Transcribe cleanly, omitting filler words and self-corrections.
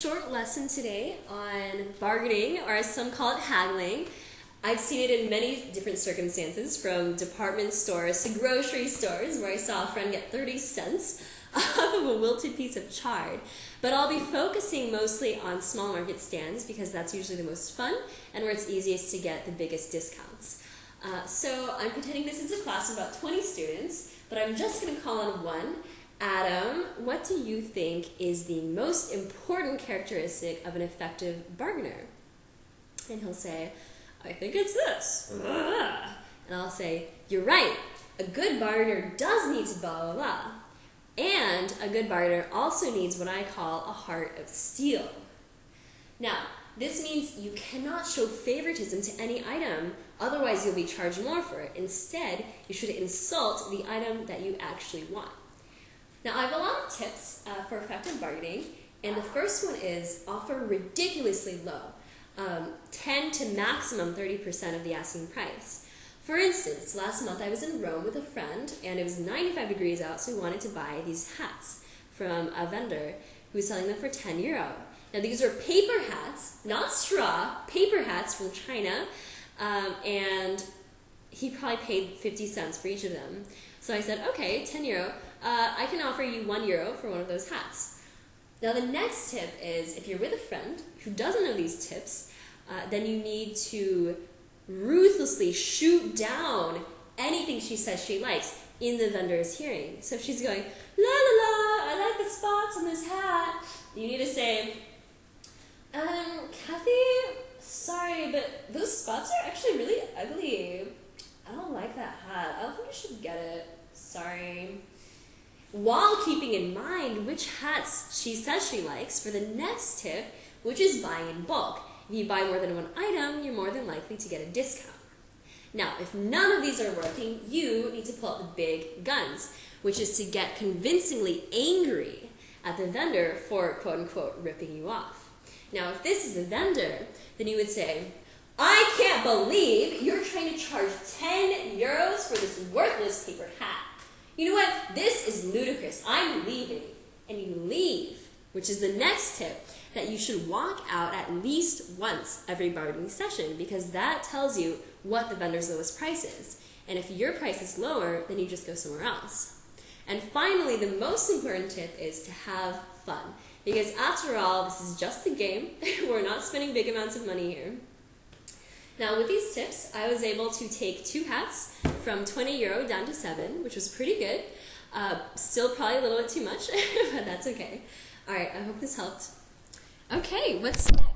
short lesson today on bargaining, or as some call it, haggling. I've seen it in many different circumstances, from department stores to grocery stores, where I saw a friend get 30 cents off of a wilted piece of chard. But I'll be focusing mostly on small market stands because that's usually the most fun and where it's easiest to get the biggest discounts. So I'm pretending this is a class of about 20 students, but I'm just going to call on one. Adam, what do you think is the most important characteristic of an effective bargainer? And he'll say, I think it's this. And I'll say, you're right. A good bargainer does need to blah, blah, blah. And a good bargainer also needs what I call a heart of steel. Now, this means you cannot show favoritism to any item, otherwise you'll be charged more for it. Instead, you should insult the item that you actually want. Now, I have a lot of tips for effective bargaining, and the first one is offer ridiculously low, 10 to maximum 30% of the asking price. For instance, last month I was in Rome with a friend, and it was 95 degrees out, so we wanted to buy these hats from a vendor who was selling them for €10. Now, these are paper hats, not straw, paper hats from China, and he probably paid 50 cents for each of them. So I said, okay, €10, I can offer you €1 for one of those hats. Now, the next tip is, if you're with a friend who doesn't know these tips, then you need to ruthlessly shoot down anything she says she likes in the vendor's hearing. So if she's going, la la la, I like the spots on this hat, you need to say, Kathy, sorry, but those spots are actually really ugly. I don't like that hat. I don't think you should get it. Sorry. While keeping in mind which hats she says she likes for the next tip, which is buy in bulk. If you buy more than one item, you're more than likely to get a discount. Now, if none of these are working, you need to pull out the big guns, which is to get convincingly angry at the vendor for quote-unquote ripping you off. Now, if this is the vendor, then you would say, I can't believe you're trying to charge €10 for this worthless paper hat. You know what? This is ludicrous. I'm leaving. And you leave, which is the next tip, that you should walk out at least once every bargaining session, because that tells you what the vendor's lowest price is. And if your price is lower, then you just go somewhere else. And finally, the most important tip is to have fun. Because after all, this is just a game. We're not spending big amounts of money here. Now, with these tips, I was able to take 2 hats from €20 down to 7, which was pretty good. Still probably a little bit too much, but that's okay. All right, I hope this helped. Okay, what's next?